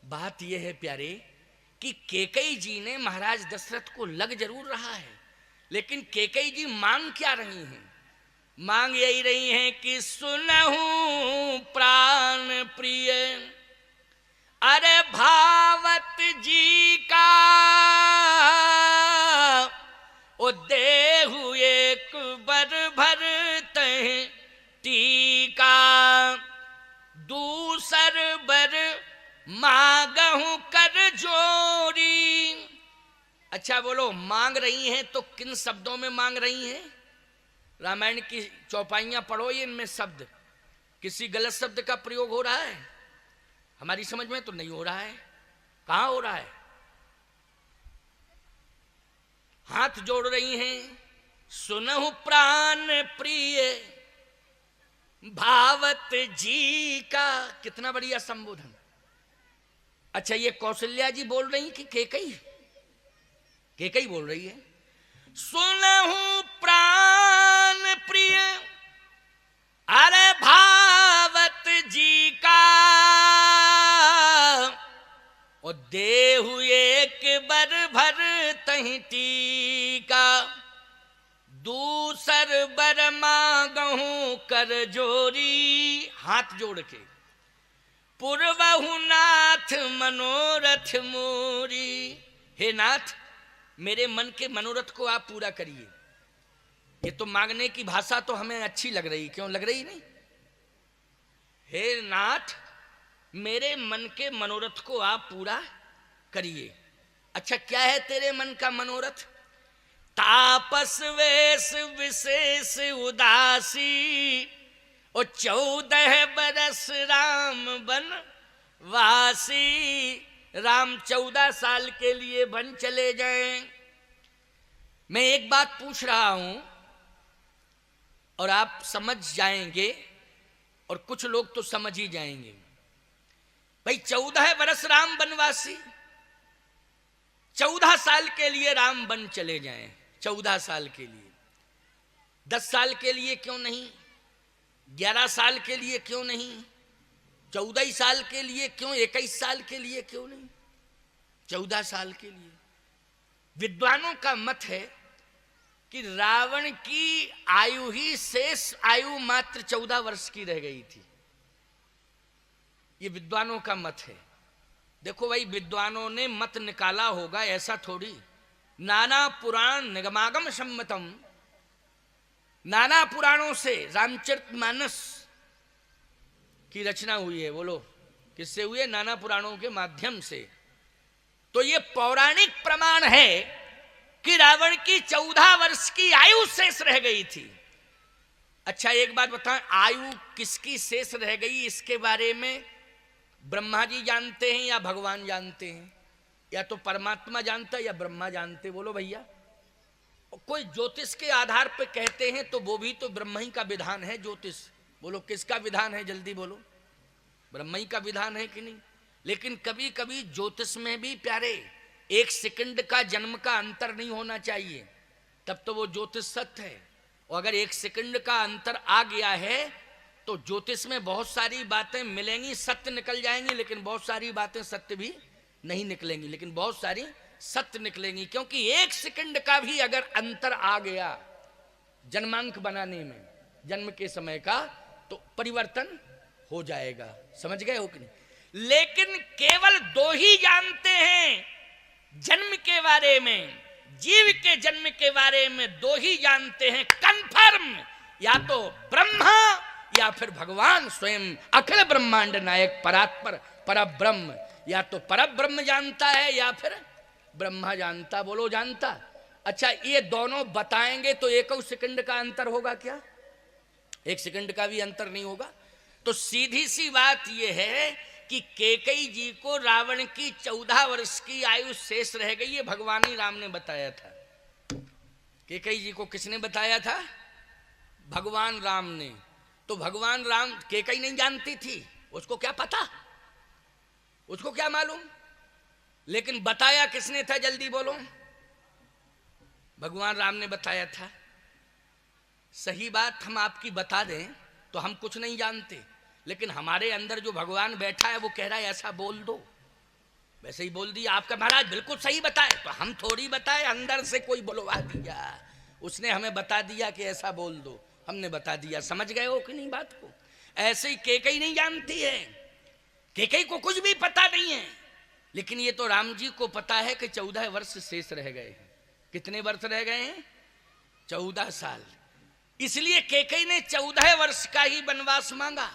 बात यह है प्यारे कि कैकेयी जी ने महाराज दशरथ को लग जरूर रहा है, लेकिन कैकेयी जी मांग क्या रही हैं? मांग यही रही हैं कि सुनहूं प्राण प्रिय अरे भावत जी का ओ देहु एक बर भर तह टीका दूसर बर मांगहूं कर जोरी। अच्छा बोलो, मांग रही हैं तो किन शब्दों में मांग रही हैं? रामायण की चौपाइयां पढ़ो, ये इनमें शब्द किसी गलत शब्द का प्रयोग हो रहा है? हमारी समझ में तो नहीं हो रहा है। कहां हो रहा है? हाथ जोड़ रही हैं, सुनहु प्राण प्रिय भावत जी का। कितना बढ़िया संबोधन। अच्छा, ये कौशल्या जी बोल रही कि कैकेयी? कैकेयी बोल रही है। सुनहु प्राण प्रिय अरे भावत जी का और देहु एक बर भर तहि टीका दूसर बर मांगहूं कर जोरी। हाथ जोड़ के पूर्वहु नाथ मनोरथ मोरी। हे नाथ, मेरे मन के मनोरथ को आप पूरा करिए। ये तो मांगने की भाषा तो हमें अच्छी लग रही, क्यों लग रही नहीं? हे नाथ, मेरे मन के मनोरथ को आप पूरा करिए। अच्छा, क्या है तेरे मन का मनोरथ? तापस वेश विशेष उदासी और 14 बरस राम बन वासी। राम 14 साल के लिए वन चले जाएं। मैं एक बात पूछ रहा हूं और आप समझ जाएंगे और कुछ लोग तो समझ ही जाएंगे। भाई 14 बरस राम वनवासी, 14 साल के लिए राम वन चले जाएं, 14 साल के लिए, 10 साल के लिए क्यों नहीं, 11 साल के लिए क्यों नहीं, 14 साल के लिए क्यों, 21 साल के लिए क्यों नहीं, 14 साल के लिए? विद्वानों का मत है कि रावण की आयु ही शेष आयु मात्र 14 वर्ष की रह गई थी। ये विद्वानों का मत है। देखो भाई, विद्वानों ने मत निकाला होगा, ऐसा थोड़ी। नाना पुराण निगमागम सम्मतम, नाना पुराणों से रामचरितमानस की रचना हुई है। बोलो किससे हुई है? नाना पुराणों के माध्यम से। तो ये पौराणिक प्रमाण है कि रावण की 14 वर्ष की आयु शेष रह गई थी। अच्छा, एक बात बताएं, आयु किसकी शेष रह गई इसके बारे में ब्रह्मा जी जानते हैं या भगवान जानते हैं? या तो परमात्मा जानता है या ब्रह्मा जानते? बोलो भैया। कोई ज्योतिष के आधार पर कहते हैं तो वो भी तो ब्रह्मा ही का विधान है ज्योतिष। बोलो किसका विधान है? जल्दी बोलो। ब्रह्मा ही का विधान है कि नहीं? लेकिन कभी कभी ज्योतिष में भी प्यारे 1 सेकंड का जन्म का अंतर नहीं होना चाहिए, तब तो वो ज्योतिष सत्य है। और अगर 1 सेकंड का अंतर आ गया है तो ज्योतिष में बहुत सारी बातें मिलेंगी, सत्य निकल जाएंगी, लेकिन बहुत सारी बातें सत्य भी नहीं निकलेंगी, लेकिन बहुत सारी सत्य निकलेंगी। क्योंकि 1 सेकंड का भी अगर अंतर आ गया जन्मांक बनाने में, जन्म के समय का, तो परिवर्तन हो जाएगा। समझ गए हो कि नहीं? लेकिन केवल 2 ही जानते हैं जन्म के बारे में, जीव के जन्म के बारे में 2 ही जानते हैं कंफर्म, या तो ब्रह्मा या फिर भगवान स्वयं अखिल ब्रह्मांड नायक परात्पर परब्रह्म। या तो परब्रह्म जानता है या फिर ब्रह्मा जानता। बोलो जानता। अच्छा, ये दोनों बताएंगे तो 1 सेकंड का अंतर होगा क्या? 1 सेकंड का भी अंतर नहीं होगा। तो सीधी सी बात यह है कि कैकेयी जी को रावण की 14 वर्ष की आयु शेष रह गई, ये भगवान ही राम ने बताया था। कैकेयी जी को किसने बताया था? भगवान राम ने। तो भगवान राम, कैकेयी नहीं जानती थी, उसको क्या पता, उसको क्या मालूम? लेकिन बताया किसने था? जल्दी बोलो। भगवान राम ने बताया था। सही बात हम आपकी बता दें तो हम कुछ नहीं जानते, लेकिन हमारे अंदर जो भगवान बैठा है वो कह रहा है ऐसा बोल दो, वैसे ही बोल दिया। आपका महाराज बिल्कुल सही बताए, तो हम थोड़ी बताए, अंदर से कोई बुलवा दिया, उसने हमें बता दिया कि ऐसा बोल दो, हमने बता दिया। समझ गए हो कि नहीं बात को? ऐसे ही केकई नहीं जानती है, केकई को कुछ भी पता नहीं है, लेकिन ये तो राम जी को पता है कि 14 वर्ष शेष रह गए हैं। कितने वर्ष रह गए हैं? 14 साल। इसलिए केकई ने 14 वर्ष का ही वनवास मांगा।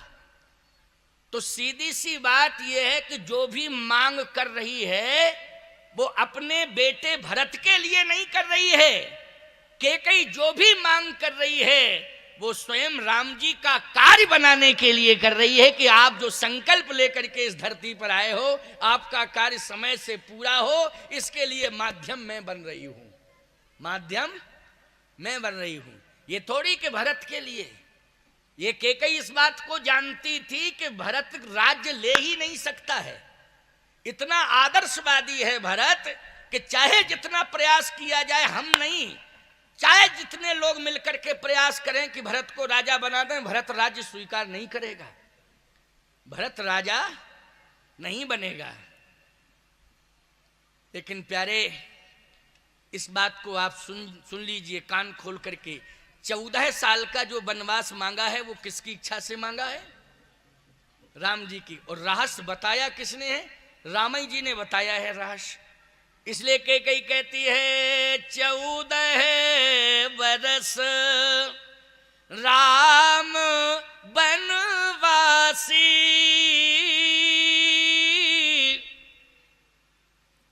तो सीधी सी बात यह है कि जो भी मांग कर रही है वो अपने बेटे भरत के लिए नहीं कर रही है। केकई जो भी मांग कर रही है वो स्वयं राम जी का कार्य बनाने के लिए कर रही है कि आप जो संकल्प लेकर के इस धरती पर आए हो, आपका कार्य समय से पूरा हो, इसके लिए माध्यम मैं बन रही हूं, माध्यम मैं बन रही हूं। ये थोड़ी कि भरत के लिए। ये केकई इस बात को जानती थी कि भरत राज्य ले ही नहीं सकता है। इतना आदर्शवादी है भरत कि चाहे जितना प्रयास किया जाए, हम नहीं, चाहे जितने लोग मिलकर के प्रयास करें कि भरत को राजा बना दें, भरत राज्य स्वीकार नहीं करेगा, भरत राजा नहीं बनेगा। लेकिन प्यारे, इस बात को आप सुन लीजिए कान खोल करके। 14 साल का जो वनवास मांगा है वो किसकी इच्छा से मांगा है? राम जी की। और रहस्य बताया किसने है? रामई जी ने बताया है रहस्य। इसलिए केकई कहती है 14 बरस राम बनवासी,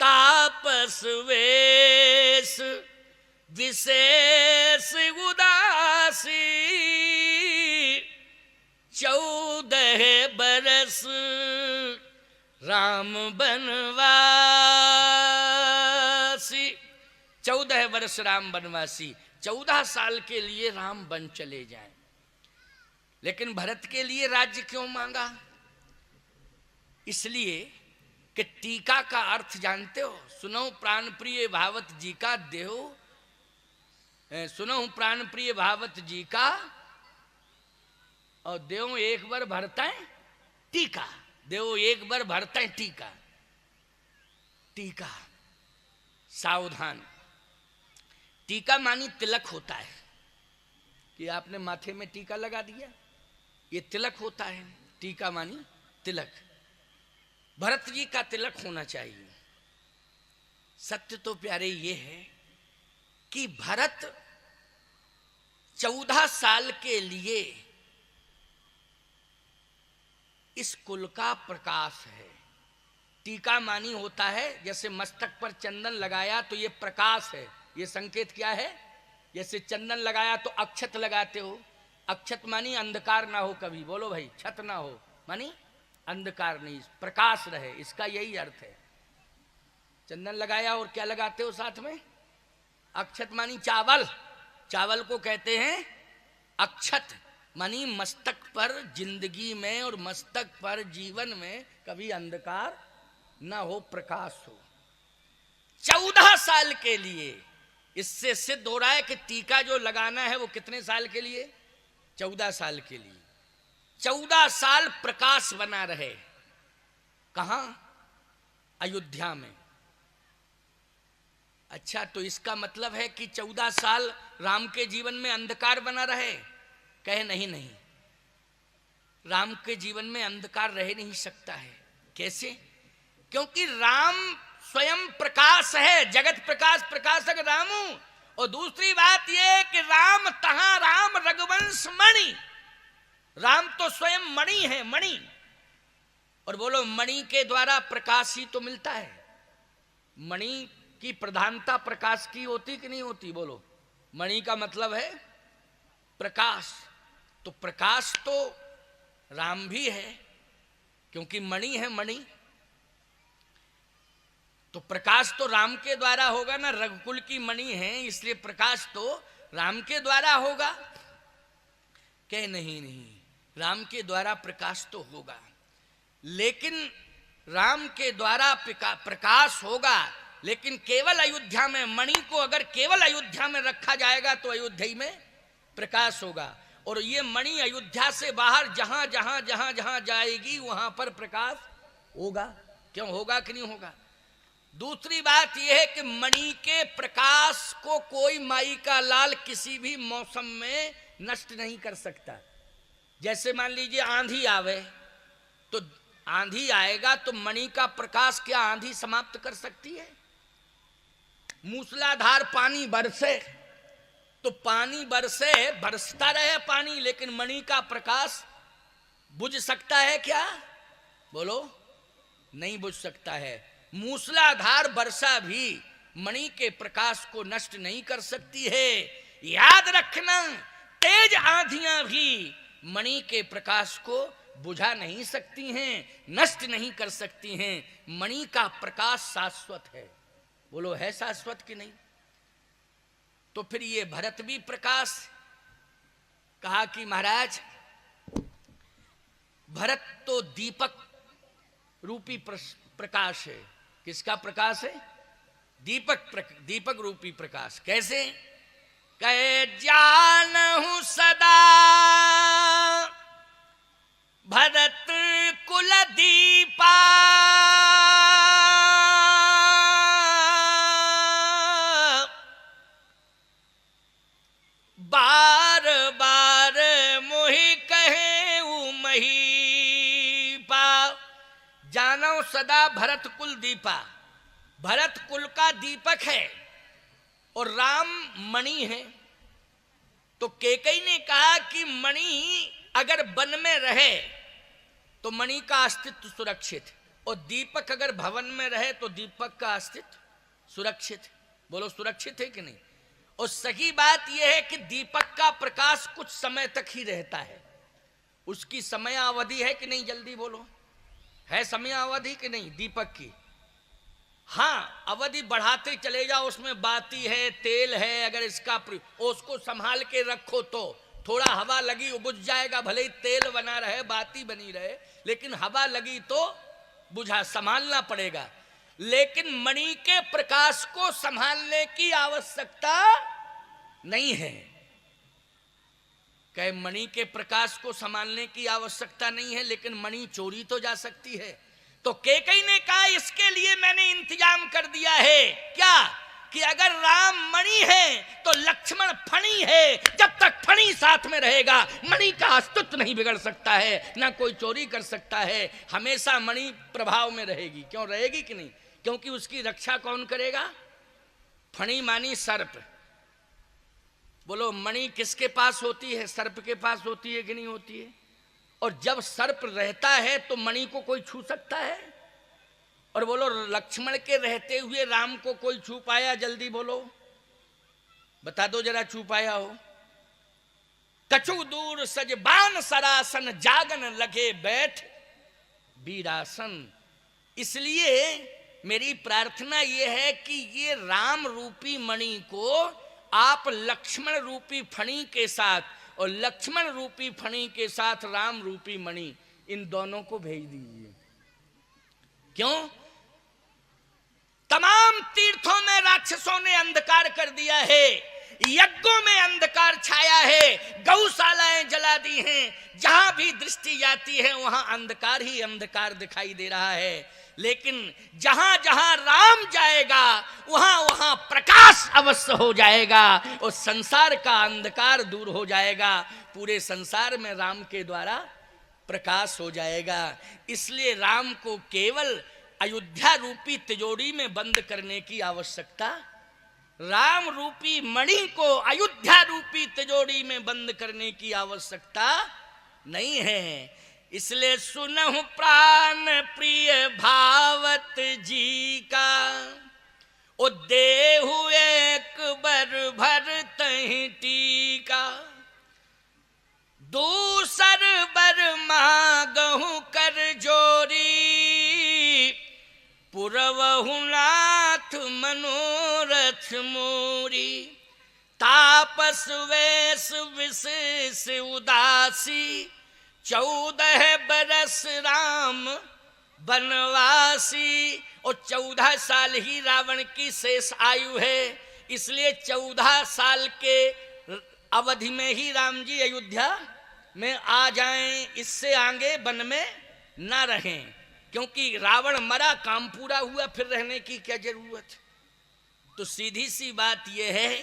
तापस वेश विशेष उदासी, 14 बरस राम बनवासी। 14 वर्ष राम बनवासी, 14 साल के लिए राम बन चले जाएं। लेकिन भरत के लिए राज्य क्यों मांगा? इसलिए कि टीका का अर्थ जानते हो? सुनो प्राण प्रिय भावत जी का देहो, सुनो प्राण प्रिय भावत जी का, और देव एक बार भरता है टीका, देव एक बार भरता है टीका। टीका सावधान, टीका मानी तिलक होता है कि आपने माथे में टीका लगा दिया, ये तिलक होता है। टीका मानी तिलक। भरत जी का तिलक होना चाहिए। सत्य तो प्यारे ये है कि भरत 14 साल के लिए इस कुल का प्रकाश है। टीका मानी होता है जैसे मस्तक पर चंदन लगाया तो ये प्रकाश है। ये संकेत क्या है? जैसे चंदन लगाया तो अक्षत लगाते हो, अक्षत मानी अंधकार ना हो कभी, बोलो भाई, छत ना हो मानी अंधकार नहीं, प्रकाश रहे, इसका यही अर्थ है। चंदन लगाया और क्या लगाते हो साथ में? अक्षत मानी चावल, चावल को कहते हैं अक्षत, मानी मस्तक पर जिंदगी में और मस्तक पर जीवन में कभी अंधकार ना हो, प्रकाश हो। 14 साल के लिए इससे सिद्ध हो रहा है कि टीका जो लगाना है वो कितने साल के लिए? 14 साल के लिए। 14 साल प्रकाश बना रहे। कहां? अयोध्या में। अच्छा, तो इसका मतलब है कि 14 साल राम के जीवन में अंधकार बना रहे? कहे नहीं नहीं, राम के जीवन में अंधकार रह नहीं सकता है। कैसे? क्योंकि राम स्वयं प्रकाश है, जगत प्रकाश प्रकाशक रामू। और दूसरी बात यह कि राम तहां राम रघुवंश मणि, राम तो स्वयं मणि है, मणि। और बोलो, मणि के द्वारा प्रकाश ही तो मिलता है। मणि की प्रधानता प्रकाश की होती कि नहीं होती? बोलो, मणि का मतलब है प्रकाश। तो प्रकाश तो राम भी है क्योंकि मणि है, मणि। तो प्रकाश तो राम के द्वारा होगा ना, रघुकुल की मणि है इसलिए प्रकाश तो राम के द्वारा होगा। कह नहीं नहीं, राम के द्वारा प्रकाश तो होगा, लेकिन राम के द्वारा प्रकाश होगा, लेकिन केवल अयोध्या में। मणि को अगर केवल अयोध्या में रखा जाएगा तो अयोध्या में प्रकाश होगा। और ये मणि अयोध्या से बाहर जहां जहां जहां जहां जाएगी वहां पर प्रकाश होगा। क्यों होगा कि नहीं होगा। दूसरी बात यह है कि मणि के प्रकाश को कोई माई का लाल किसी भी मौसम में नष्ट नहीं कर सकता। जैसे मान लीजिए आंधी आवे, तो आंधी आएगा तो मणि का प्रकाश क्या आंधी समाप्त कर सकती है? मूसलाधार पानी बरसे तो पानी बरसता रहे पानी, लेकिन मणि का प्रकाश बुझ सकता है क्या? बोलो, नहीं बुझ सकता है। मूसलाधार वर्षा भी मणि के प्रकाश को नष्ट नहीं कर सकती है। याद रखना, तेज आंधियां भी मणि के प्रकाश को बुझा नहीं सकती हैं, नष्ट नहीं कर सकती हैं। मणि का प्रकाश शाश्वत है। बोलो, है शाश्वत कि नहीं? तो फिर ये भरत भी प्रकाश कहा कि महाराज भरत तो दीपक रूपी प्रकाश है। किसका प्रकाश है? दीपक रूपी प्रकाश। कैसे? कहे जानहु सदा भरत कुल दीपा, बार बार मोहि कहे महीपा। जानो सदा भरत कुल दीपा, भरत कुल का दीपक है और राम मणि है। तो कैकेयी ने कहा कि मणि अगर वन में रहे तो मणि का अस्तित्व सुरक्षित, और दीपक अगर भवन में रहे तो दीपक का अस्तित्व सुरक्षित। बोलो, सुरक्षित है कि नहीं? और सही बात यह है कि दीपक का प्रकाश कुछ समय तक ही रहता है। उसकी समय अवधि है कि नहीं? जल्दी बोलो, है समय अवधि कि नहीं दीपक की? हाँ, अवधि बढ़ाते चले जाओ, उसमें बाती है, तेल है, अगर इसका उसको संभाल के रखो तो थोड़ा हवा लगी बुझ जाएगा। भले ही तेल बना रहे, बाती बनी रहे, लेकिन हवा लगी तो बुझा, संभालना पड़ेगा। लेकिन मणि के प्रकाश को संभालने की आवश्यकता नहीं है। कहे मणि के प्रकाश को संभालने की आवश्यकता नहीं है, लेकिन मणि चोरी तो जा सकती है। तो कैकेयी ने कहा इसके लिए मैंने इंतजाम कर दिया है। क्या? कि अगर राम मणि है तो लक्ष्मण फणी है। जब तक फणी साथ में रहेगा मणि का अस्तित्व नहीं बिगड़ सकता है, ना कोई चोरी कर सकता है। हमेशा मणि प्रभाव में रहेगी। क्यों रहेगी कि नहीं? क्योंकि उसकी रक्षा कौन करेगा? फणी मानी सर्प। बोलो, मणि किसके पास होती है? सर्प के पास होती है कि नहीं होती है? और जब सर्प रहता है तो मणि को कोई छू सकता है? और बोलो, लक्ष्मण के रहते हुए राम को कोई छू पाया? जल्दी बोलो, बता दो जरा, छू पाया हो? कछु दूर सजबान सरासन, जागन लगे बैठ वीरासन। इसलिए मेरी प्रार्थना यह है कि ये राम रूपी मणि को आप लक्ष्मण रूपी फणी के साथ और लक्ष्मण रूपी फणी के साथ राम रूपी मणि, इन दोनों को भेज दीजिए। क्यों? तमाम तीर्थों में राक्षसों ने अंधकार कर दिया है, यज्ञों में अंधकार छाया है, गौशालाएं जला दी हैं। जहां भी दृष्टि जाती है वहां अंधकार ही अंधकार दिखाई दे रहा है। लेकिन जहां जहां राम जाएगा वहां वहां प्रकाश अवश्य हो जाएगा और संसार का अंधकार दूर हो जाएगा। पूरे संसार में राम के द्वारा प्रकाश हो जाएगा। इसलिए राम को केवल अयोध्या रूपी तिजोरी में बंद करने की आवश्यकता, राम रूपी मणि को अयोध्या रूपी तिजोरी में बंद करने की आवश्यकता नहीं है। इसलिए सुनहु प्राण प्रिय भावत जी का, ओ देहु एक बर भर तहि टीका, दूसर बर मांगहु कर जोरी, पुरवहु नाथ मनोरथ मोरी, तापस वेश विशेष उदासी, 14 बरस राम बनवासी। और 14 साल ही रावण की शेष आयु है, इसलिए 14 साल के अवधि में ही राम जी अयोध्या में आ जाएं, इससे आगे वन में ना रहें। क्योंकि रावण मरा, काम पूरा हुआ, फिर रहने की क्या जरूरत। तो सीधी सी बात यह है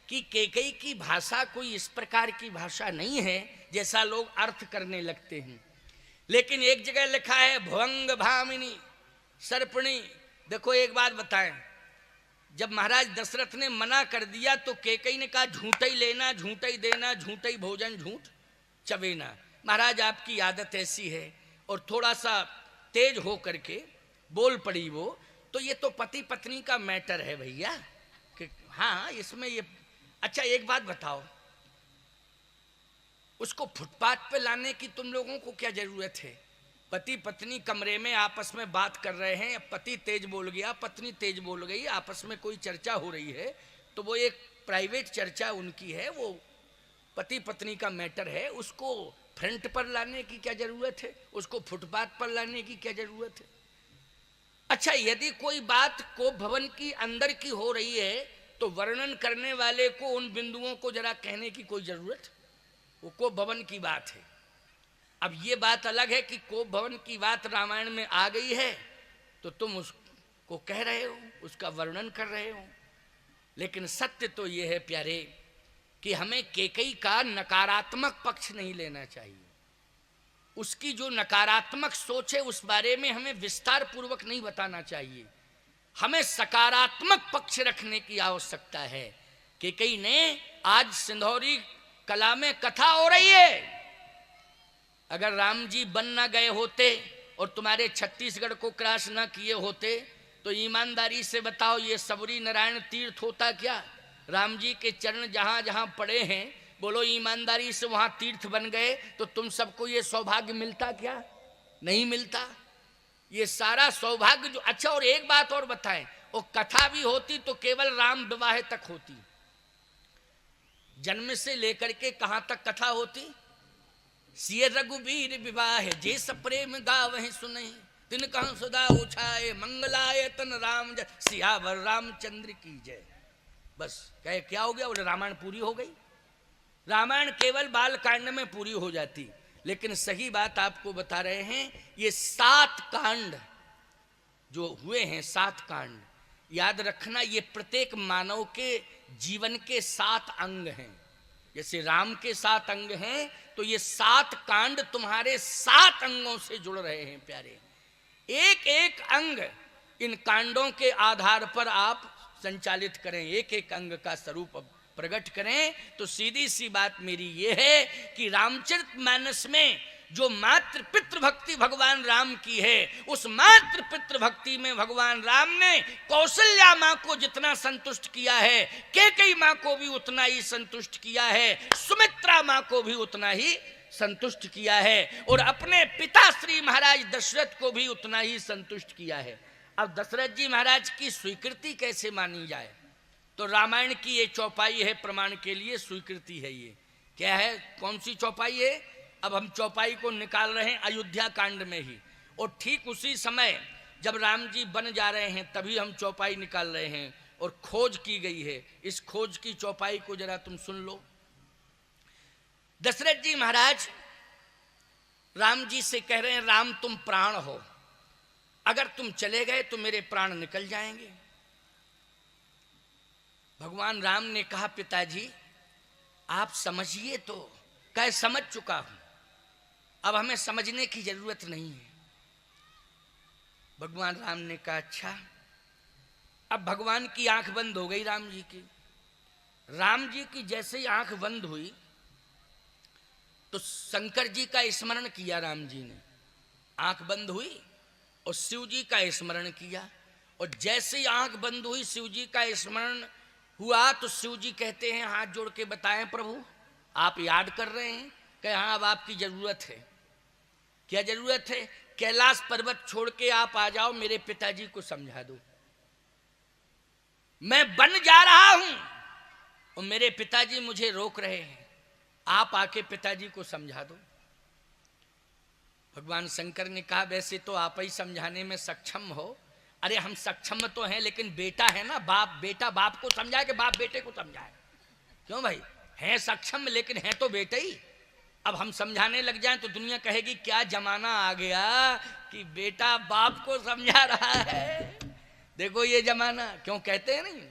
कि कैकेयी की भाषा कोई इस प्रकार की भाषा नहीं है जैसा लोग अर्थ करने लगते हैं। लेकिन एक जगह लिखा है भुवंग भामिनी सर्पणी। देखो एक बात बताएं, जब महाराज दशरथ ने मना कर दिया तो कैकेयी ने कहा झूठा ही लेना, झूठा ही देना, झूठा ही भोजन, झूठ चबेना। महाराज आपकी आदत ऐसी है, और थोड़ा सा तेज हो करके बोल पड़ी वो। तो ये तो पति पत्नी का मैटर है भैया कि हाँ इसमें ये। अच्छा एक बात बताओ, उसको फुटपाथ पे लाने की तुम लोगों को क्या जरूरत है? पति पत्नी कमरे में आपस में बात कर रहे हैं, पति तेज बोल गया, पत्नी तेज बोल गई, आपस में कोई चर्चा हो रही है, तो वो एक प्राइवेट चर्चा उनकी है, वो पति पत्नी का मैटर है। उसको फ्रंट पर लाने की क्या जरूरत है? उसको फुटपाथ पर लाने की क्या जरूरत है? अच्छा यदि कोई बात को भवन की अंदर की हो रही है तो वर्णन करने वाले को उन बिंदुओं को जरा कहने की कोई जरूरत? वो को भवन की बात है। अब ये बात अलग है कि को भवन की बात रामायण में आ गई है तो तुम उसको कह रहे हो, उसका वर्णन कर रहे हो। लेकिन सत्य तो ये है प्यारे कि हमें कैकेयी का नकारात्मक पक्ष नहीं लेना चाहिए। उसकी जो नकारात्मक सोच है उस बारे में हमें विस्तार पूर्वक नहीं बताना चाहिए। हमें सकारात्मक पक्ष रखने की आवश्यकता है। कैकेयी ने आज सिंधौरी कला में कथा हो रही है, अगर राम जी बन ना गए होते और तुम्हारे छत्तीसगढ़ को क्रॉस ना किए होते तो ईमानदारी से बताओ ये सबरी नारायण तीर्थ होता क्या? राम जी के चरण जहां जहां पड़े हैं, बोलो ईमानदारी से वहां तीर्थ बन गए तो तुम सबको ये सौभाग्य मिलता क्या? नहीं मिलता। ये सारा सौभाग्य जो। अच्छा और एक बात और बताएं, वो कथा भी होती तो केवल राम विवाह तक होती, जन्म से लेकर के कहां तक कथा होती? सिय रघुवीर विवाह जे सप्रेम गावहि सुनहि, तिन कहं सदा उछाए मंगलाय तन राम जय, सियावर रामचंद्र की जय। बस कहे क्या हो गया? बोले रामायण पूरी हो गई। रामायण केवल बाल कांड में पूरी हो जाती। लेकिन सही बात आपको बता रहे हैं, ये 7 कांड जो हुए हैं, 7 कांड याद रखना, ये प्रत्येक मानव के जीवन के 7 अंग हैं। जैसे राम के 7 अंग हैं तो ये 7 कांड तुम्हारे 7 अंगों से जुड़ रहे हैं प्यारे। एक एक अंग इन कांडों के आधार पर आप संचालित करें, एक एक अंग का स्वरूप प्रकट करें। तो सीधी सी बात मेरी ये है कि रामचरितमानस में जो मातृ पितृ भक्ति भगवान राम की है, उस मातृ पितृ भक्ति में भगवान राम ने कौशल्या माँ को जितना संतुष्ट किया है, कैकेयी माँ को भी उतना ही संतुष्ट किया है, सुमित्रा माँ को भी उतना ही संतुष्ट किया है, और अपने पिता श्री महाराज दशरथ को भी उतना ही संतुष्ट किया है। अब दशरथ जी महाराज की स्वीकृति कैसे मानी जाए? तो रामायण की ये चौपाई है, प्रमाण के लिए स्वीकृति है। ये क्या है? कौन सी चौपाई है? अब हम चौपाई को निकाल रहे हैं अयोध्या कांड में ही, और ठीक उसी समय जब राम जी बन जा रहे हैं तभी हम चौपाई निकाल रहे हैं, और खोज की गई है। इस खोज की चौपाई को जरा तुम सुन लो। दशरथ जी महाराज राम जी से कह रहे हैं, राम तुम प्राण हो, अगर तुम चले गए तो मेरे प्राण निकल जाएंगे। भगवान राम ने कहा, पिताजी आप समझिए तो। कहे समझ चुका हूं, अब हमें समझने की जरूरत नहीं है। भगवान राम ने कहा अच्छा। अब भगवान की आंख बंद हो गई राम जी की। राम जी की जैसे ही आंख बंद हुई तो शंकर जी का स्मरण किया राम जी ने। आंख बंद हुई और शिव जी का स्मरण किया, और जैसे ही आंख बंद हुई शिव जी का स्मरण हुआ तो शिव जी कहते हैं, हाथ जोड़ के बताएं प्रभु आप याद कर रहे हैं? कहे हाँ अब आपकी जरूरत है। क्या जरूरत है? कैलाश पर्वत छोड़ के आप आ जाओ, मेरे पिताजी को समझा दो। मैं बन जा रहा हूं और मेरे पिताजी मुझे रोक रहे हैं, आप आके पिताजी को समझा दो। भगवान शंकर ने कहा वैसे तो आप ही समझाने में सक्षम हो। अरे हम सक्षम तो हैं, लेकिन बेटा है ना, बाप बेटा बाप को समझाए कि बाप बेटे को समझाए। क्यों भाई? हैं सक्षम लेकिन हैं तो बेटे ही। अब हम समझाने लग जाएं तो दुनिया कहेगी क्या जमाना आ गया कि बेटा बाप को समझा रहा है। देखो ये जमाना, क्यों कहते हैं नहीं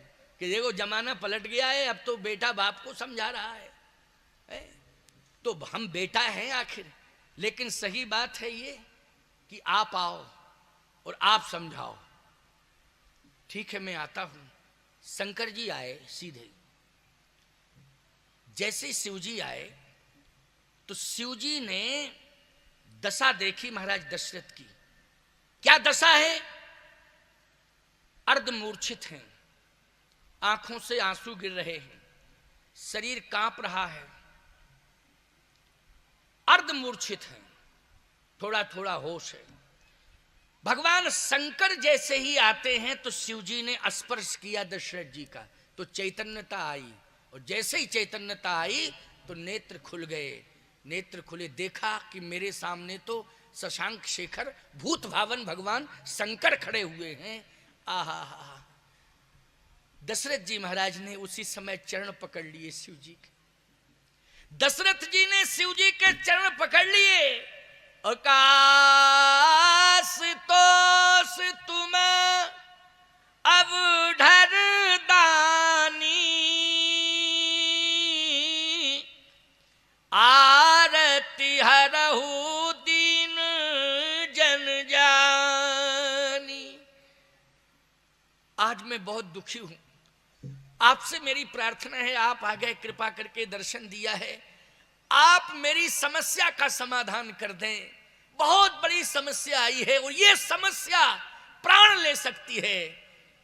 कि देखो जमाना पलट गया है, अब तो बेटा बाप को समझा रहा है? तो हम बेटा हैं आखिर, लेकिन सही बात है ये कि आप आओ और आप समझाओ। ठीक है, मैं आता हूं। शंकर जी आए सीधे। जैसे शिव जी आए तो शिव जी ने दशा देखी महाराज दशरथ की। क्या दशा है? अर्धमूर्छित हैं, आंखों से आंसू गिर रहे हैं, शरीर कांप रहा है, अर्धमूर्छित हैं, थोड़ा थोड़ा होश है। भगवान शंकर जैसे ही आते हैं तो शिव जी ने स्पर्श किया दशरथ जी का, तो चैतन्यता आई, और जैसे ही चैतन्यता आई तो नेत्र खुल गए। नेत्र खुले, देखा कि मेरे सामने तो शशांक शेखर भूत भावन भगवान शंकर खड़े हुए हैं। आहा, दशरथ जी महाराज ने उसी समय चरण पकड़ लिए शिव जी के। दशरथ जी ने शिव जी के चरण पकड़ लिए और काश तोष तुम अब ढर दानी, आरती हरहु दीन जन जानी। आज मैं बहुत दुखी हूं, आपसे मेरी प्रार्थना है, आप आ गए, कृपा करके दर्शन दिया है, आप मेरी समस्या का समाधान कर दें। बहुत बड़ी समस्या आई है और ये समस्या प्राण ले सकती है,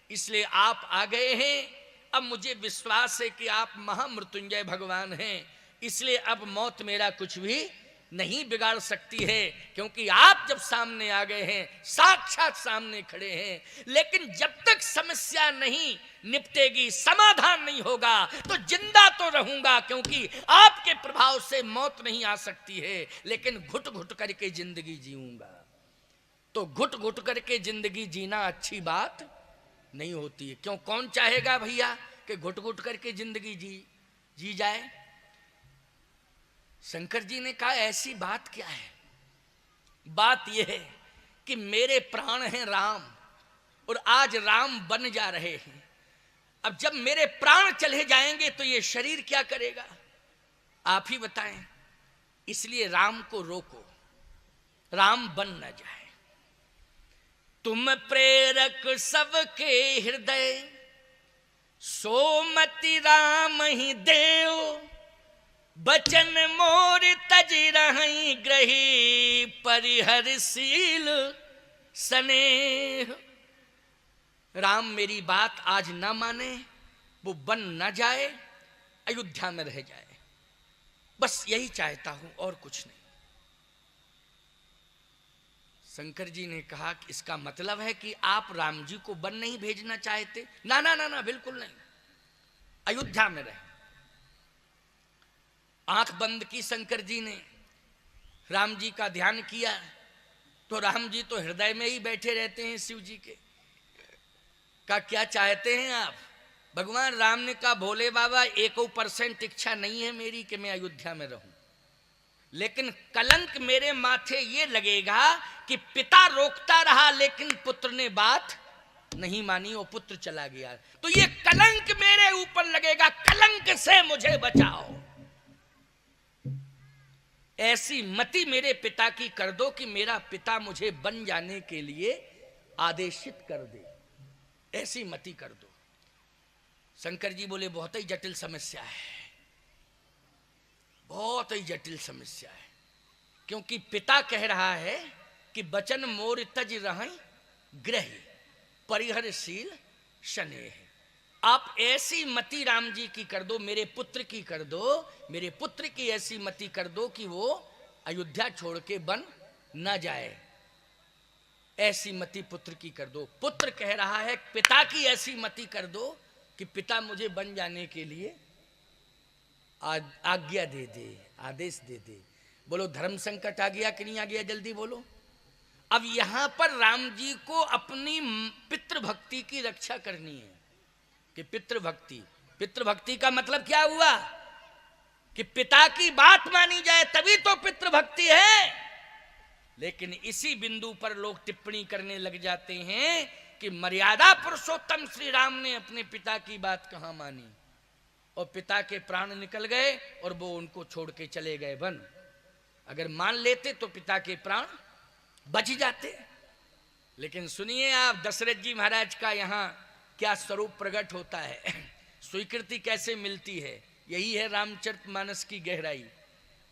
इसलिए आप आ गए हैं। अब मुझे विश्वास है कि आप महामृत्युंजय भगवान हैं, इसलिए अब मौत मेरा कुछ भी नहीं बिगाड़ सकती है, क्योंकि आप जब सामने आ गए हैं, साक्षात सामने खड़े हैं। लेकिन जब तक समस्या नहीं निपटेगी, समाधान नहीं होगा, तो जिंदा तो रहूंगा, क्योंकि आपके प्रभाव से मौत नहीं आ सकती है, लेकिन घुट घुट करके जिंदगी जीऊंगा। तो घुट घुट करके जिंदगी जीना अच्छी बात नहीं होती है। क्यों, कौन चाहेगा भैया कि घुट घुट करके जिंदगी जी जाए? शंकर जी ने कहा ऐसी बात क्या है? बात यह है कि मेरे प्राण हैं राम, और आज राम बन जा रहे हैं। अब जब मेरे प्राण चले जाएंगे तो ये शरीर क्या करेगा, आप ही बताएं। इसलिए राम को रोको, राम बन न जाए। तुम प्रेरक सबके हृदय, सोमति राम ही देव, बचन मोर तज रही ग्रही, परिहरशील स्नेह। राम मेरी बात आज ना माने, वो बन ना जाए, अयोध्या में रह जाए, बस यही चाहता हूं और कुछ नहीं। शंकर जी ने कहा कि इसका मतलब है कि आप राम जी को वन नहीं भेजना चाहते? ना ना ना ना, बिल्कुल नहीं, अयोध्या में रहे। आंख बंद की शंकर जी ने, राम जी का ध्यान किया, तो राम जी तो हृदय में ही बैठे रहते हैं शिव जी के। का क्या चाहते हैं आप? भगवान राम ने कहा भोले बाबा 1% इच्छा नहीं है मेरी कि मैं अयोध्या में रहूं, लेकिन कलंक मेरे माथे ये लगेगा कि पिता रोकता रहा लेकिन पुत्र ने बात नहीं मानी और पुत्र चला गया, तो ये कलंक मेरे ऊपर लगेगा, कलंक से मुझे बचाओ। ऐसी मति मेरे पिता की कर दो कि मेरा पिता मुझे बन जाने के लिए आदेशित कर दे, ऐसी मति कर दो। शंकर जी बोले बहुत ही जटिल समस्या है, बहुत ही जटिल समस्या है, क्योंकि पिता कह रहा है कि बचन मोर तज रह ग्रह, परिहरशील स्नेह। आप ऐसी मति राम जी की कर दो, मेरे पुत्र की कर दो, मेरे पुत्र की ऐसी मति कर दो कि वो अयोध्या छोड़ के बन न जाए, ऐसी मति पुत्र की कर दो। पुत्र कह रहा है पिता की ऐसी मति कर दो कि पिता मुझे बन जाने के लिए आज्ञा दे दे, आदेश दे दे। बोलो धर्म संकट आ गया कि नहीं आ गया, जल्दी बोलो। अब यहां पर राम जी को अपनी पितृभक्ति की रक्षा करनी है कि पितृभक्ति, पितृभक्ति का मतलब क्या हुआ कि पिता की बात मानी जाए तभी तो पितृभक्ति है। लेकिन इसी बिंदु पर लोग टिप्पणी करने लग जाते हैं कि मर्यादा पुरुषोत्तम श्री राम ने अपने पिता की बात कहां मानी, और पिता के प्राण निकल गए और वो उनको छोड़ के चले गए वन। अगर मान लेते तो पिता के प्राण बच जाते। लेकिन सुनिए आप, दशरथ जी महाराज का यहाँ क्या स्वरूप प्रकट होता है, स्वीकृति कैसे मिलती है। यही है रामचरितमानस की गहराई।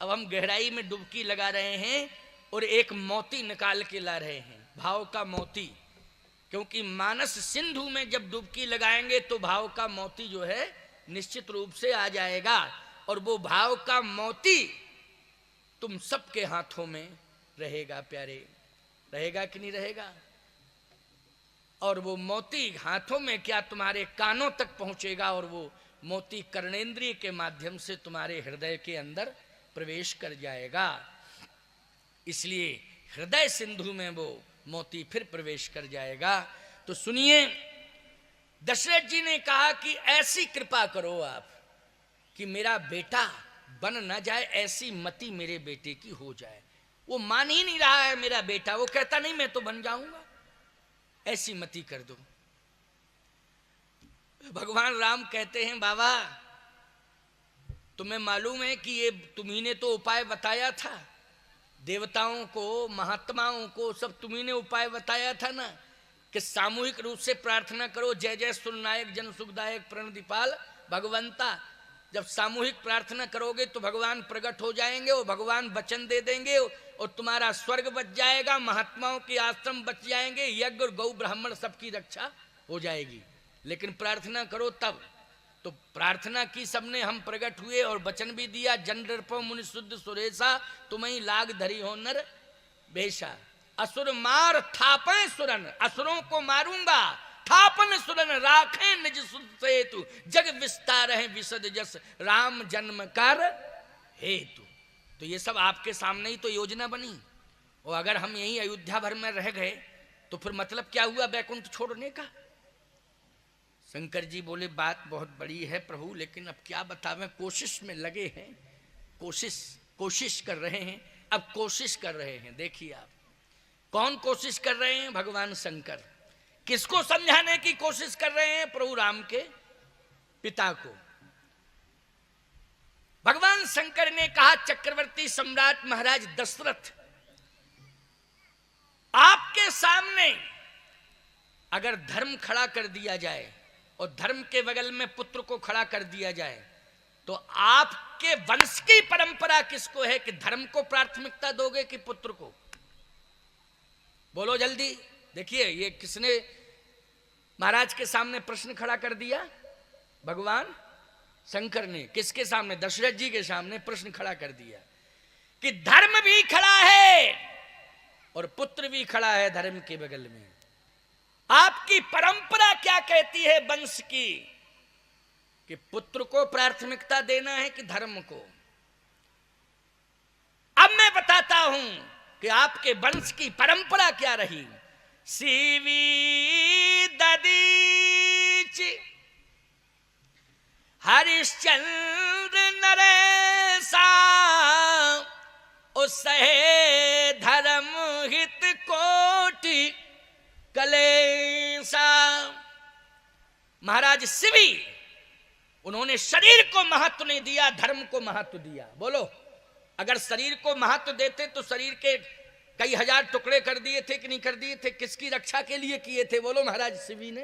अब हम गहराई में डुबकी लगा रहे हैं और एक मोती निकाल के ला रहे हैं, भाव का मोती। क्योंकि मानस सिंधु में जब डुबकी लगाएंगे तो भाव का मोती जो है निश्चित रूप से आ जाएगा, और वो भाव का मोती तुम सबके हाथों में रहेगा। प्यारे, रहेगा कि नहीं रहेगा? और वो मोती हाथों में क्या तुम्हारे कानों तक पहुंचेगा, और वो मोती कर्णेंद्रिय के माध्यम से तुम्हारे हृदय के अंदर प्रवेश कर जाएगा। इसलिए हृदय सिंधु में वो मोती फिर प्रवेश कर जाएगा। तो सुनिए, दशरथ जी ने कहा कि ऐसी कृपा करो आप कि मेरा बेटा बन ना जाए, ऐसी मति मेरे बेटे की हो जाए। वो मान ही नहीं रहा है मेरा बेटा, वो कहता नहीं मैं तो बन जाऊंगा, ऐसी मति कर दो। भगवान राम कहते हैं बाबा तुम्हें मालूम है कि ये तुम्ही ने तो उपाय बताया था, देवताओं को महात्माओं को सब तुम्ही ने उपाय बताया था ना, कि सामूहिक रूप से प्रार्थना करो, जय जय सुरनायक जन सुखदायक प्रणदीपाल भगवंता। जब सामूहिक प्रार्थना करोगे तो भगवान प्रकट हो जाएंगे, और भगवान वचन दे देंगे और तुम्हारा स्वर्ग बच जाएगा, महात्माओं के आश्रम बच जाएंगे, यज्ञ और गौ ब्राह्मण सबकी रक्षा हो जाएगी। लेकिन प्रार्थना करो तब। तो प्रार्थना की सबने, हम प्रकट हुए और वचन भी दिया, जन नृपो मुनि शुद्ध सुरेशा तुम्हें लाग धरी हो नर बेशा। असुर मार थापे सुरन, असुरों को मारूंगा, थापन सुरन राखे निज सुध सेतु, जग विस्तार है विशद जस राम जन्म कर हेतु। तो ये सब आपके सामने ही तो योजना बनी, और अगर हम यही अयोध्या भर में रह गए तो फिर मतलब क्या हुआ वैकुंठ छोड़ने का। शंकर जी बोले बात बहुत बड़ी है प्रभु, लेकिन अब क्या बतावें, कोशिश में लगे हैं, कोशिश कर रहे हैं। अब कोशिश कर रहे हैं, देखिए आप कौन कोशिश कर रहे हैं, भगवान शंकर। किसको समझाने की कोशिश कर रहे हैं? प्रभु राम के पिता को। भगवान शंकर ने कहा चक्रवर्ती सम्राट महाराज दशरथ, आपके सामने अगर धर्म खड़ा कर दिया जाए और धर्म के बगल में पुत्र को खड़ा कर दिया जाए, तो आपके वंश की परंपरा किसको है कि धर्म को प्राथमिकता दोगे कि पुत्र को? बोलो जल्दी। देखिए ये किसने महाराज के सामने प्रश्न खड़ा कर दिया? भगवान शंकर ने। किसके सामने? दशरथ जी के सामने प्रश्न खड़ा कर दिया कि धर्म भी खड़ा है और पुत्र भी खड़ा है धर्म के बगल में। आपकी परंपरा क्या कहती है वंश की, कि पुत्र को प्राथमिकता देना है कि धर्म को? अब मैं बताता हूं कि आपके वंश की परंपरा क्या रही। सीवी ददीच हरिश्चंद्र नरेशा उसहे धर्म हित कोटि कलेसा। महाराज शिवी, उन्होंने शरीर को महत्व नहीं दिया, धर्म को महत्व दिया। बोलो, अगर शरीर को महत्व देते तो शरीर के कई हजार टुकड़े कर दिए थे कि नहीं कर दिए थे? किसकी रक्षा के लिए किए थे? बोलो महाराज शिवी ने।